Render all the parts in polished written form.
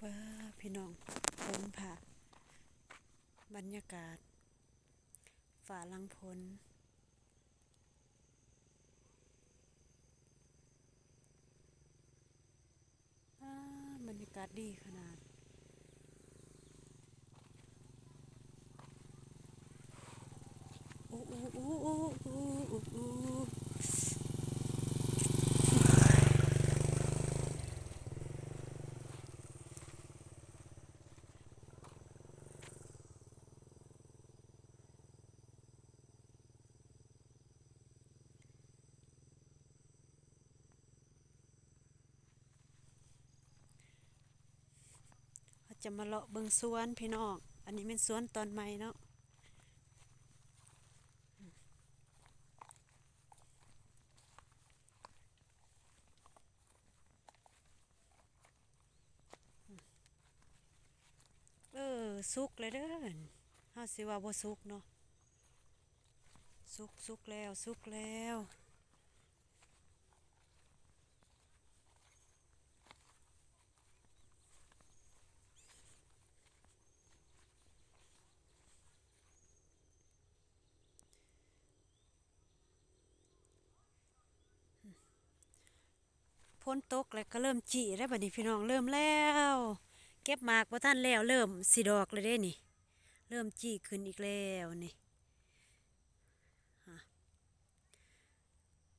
ว้าพี่น้องฝนผ่าบรรยากาศฝ่าลังพลบรรยากาศดีขนาดอู้อู้อู้อู้อู้อู้อู้เราจะมาเลาะเบิ่งสวนพี่น้องอันนี้เป็นสวนตอนใหม่เนาะสุกเลยเด้อเฮาสิว่าบ่สุกเนาะสุกแล้วสุกแล้วฝนตกแล้วก็เริ่มจิแล้วบัดนี้พี่น้องเริ่มแล้วเก็บหมากบ่ทันแล้วเริ่มสิดอกเลยเด้นี่เริ่มจิขึ้นอีกแล้วนี่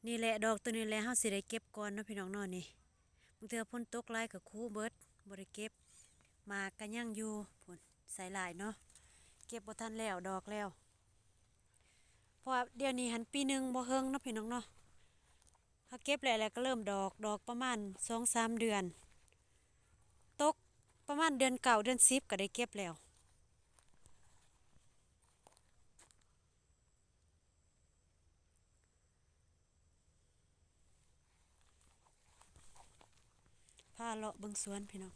นี่แหละดอกตัวนี้แหละเฮาสิได้เก็บก่อนเนาะพี่น้องเนาะนี่บางเทื่อฝนตกหลายก็คูเบิดบ่ได้เก็บหมากก็ยังอยู่พุ่นใส่หลายเนาะเก็บบ่ทันแล้วดอกแล้วเพราะว่าเดี๋ยวนี้หันปีหนึงบ่เฮิงเนาะพี่น้องเนาะถ้าเก็บแล้วก็เริ่มดอกประมาณ2-3เดือนตกประมาณเดือนเก้าเดือน10ก็ได้เก็บแล้วพาเลาะเบิ่งสวนพี่น้อง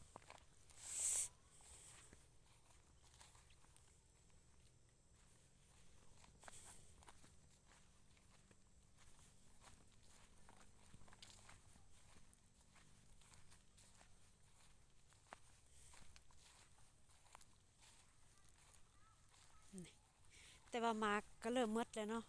แต่ว่าหมากก็เริ่มหมดแล้วเนาะ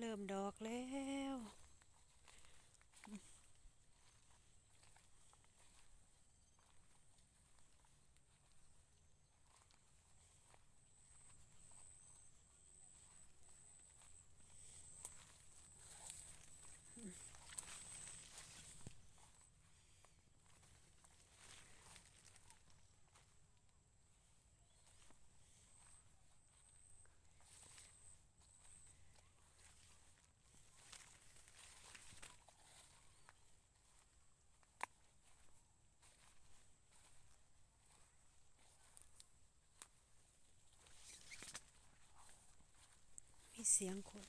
เริ่มดอกแล้วมีเสียงคน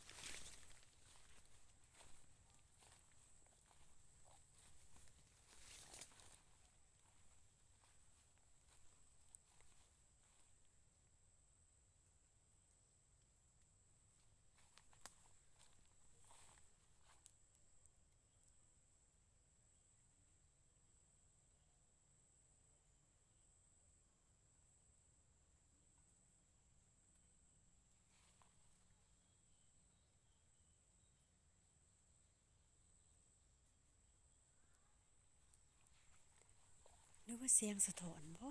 หรือว่าเสียงสะท้อนบ่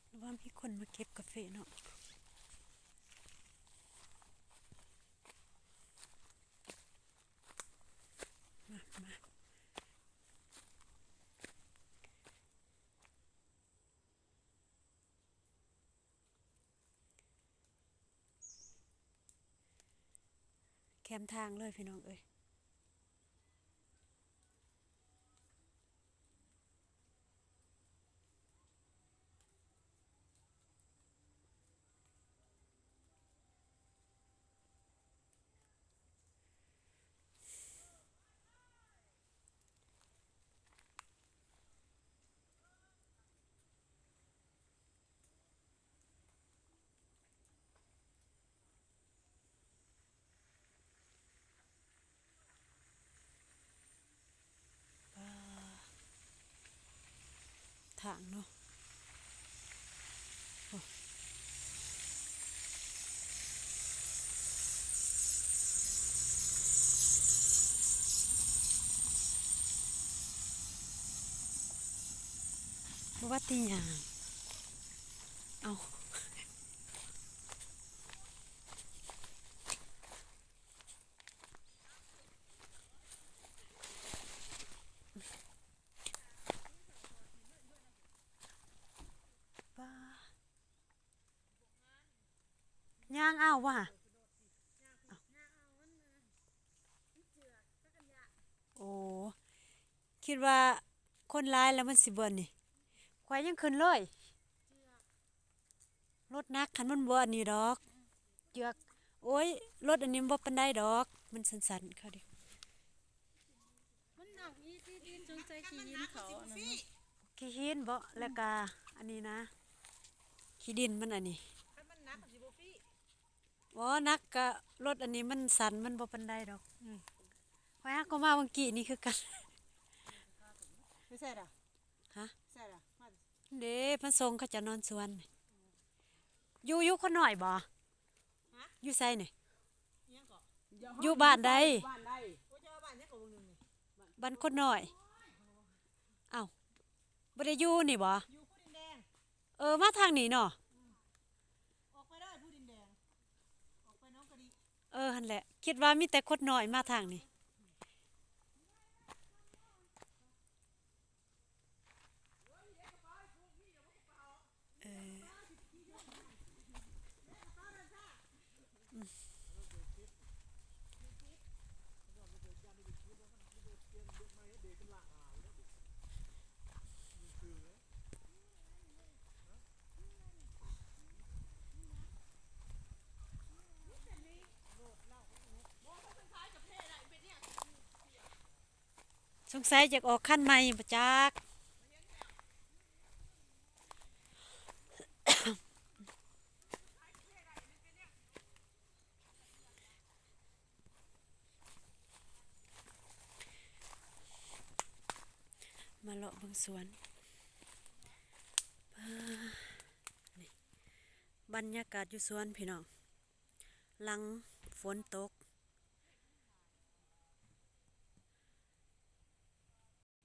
หรือว่ามีคนมาเก็บกาแฟเนาะมา มทางเลยพี่น้องเอ้ยทางเนาะบ่ว่าติหยังเอาบ้าย่างเอาว่ะโอ้คิดว่าคนร้ายแล้วมันสิเบิ่นนี่ควายยังขึ้นเลยรถหนักคันมันบ่อันนี้ดอกเจือกโอ้ยรถอันนี้มันบ่ปานใดดอกมันสั่นๆเขาดิ มันหนักอีที่ดินจงใจขี้ยินเขาอันนั้น ขี้หินบ่แล้วก็อันนี้นะขี้ดินมันอันนี้ ถ้ามันหนักสิบ่ฟี่ บ่นักก็รถอันนี้มันสั่นมันบ่ปานใดดอกข้อยฮักก็มาเมื่อกี้นี่คือกัน ไม่ใช่ล่ะ ฮะ ใช่ล่ะมัน เด้มันส่งเขาจะนอนสวนอยู่คนน้อยบ่อยู่ไสนี่ เอียงก็ อยู่บ้านใด บ้านใดโอ้เจ้าบ้านเนี้ยก็วงนึงนี่ บ้านคนน้อยอ้าวบ่ได้อยู่นี่บ่ อยู่ผู้ดินแดง มาทางนี้เนาะ ออกไปได้ผู้ดินแดงออกไปน้องกะดี หั่นแหละคิดว่ามีแต่คนน้อยมาทางนี้เออสงสัยจะออกคันใหม่บ่จักมาเลาะเบิ่งสวนนี่บรรยากาศอยู่สวนพี่น้องหลังฝนตก